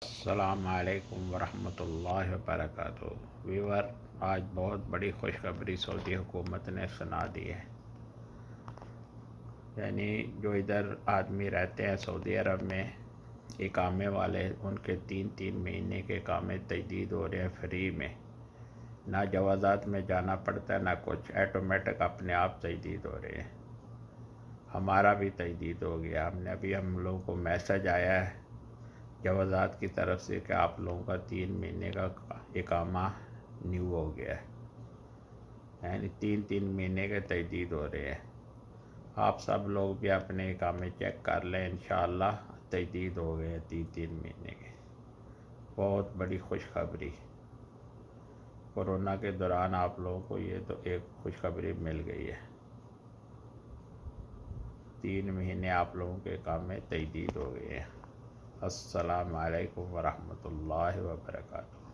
السلام علیکم ورحمۃ اللہ وبرکاتہ۔ ویور، آج بہت بڑی خوشخبری سعودی حکومت نے سنا دی ہے۔ یعنی جو ادھر آدمی رہتے ہیں سعودی عرب میں اقامے والے، ان کے 3 مہینے کے اقامے تجدید ہو رہے ہیں فری میں، نہ جوازات میں جانا پڑتا ہے نہ کچھ، ایٹومیٹک اپنے آپ تجدید ہو رہے ہیں۔ ہمارا بھی تجدید ہو گیا، ہم لوگوں کو میسج آیا ہے جوازات کی طرف سے کہ آپ لوگوں کا 3 مہینے کا اقامہ نیو ہو گیا ہے، یعنی 3 مہینے کے تجدید ہو رہے ہیں۔ آپ سب لوگ بھی اپنے اقامے چیک کر لیں، انشاءاللہ تجدید ہو گئے ہیں 3 مہینے کے۔ بہت بڑی خوشخبری، کورونا کے دوران آپ لوگوں کو یہ تو ایک خوشخبری مل گئی ہے۔ 3 مہینے آپ لوگوں کے اقامے تجدید ہو گئے ہیں۔ السلام علیکم ورحمۃ اللہ وبرکاتہ۔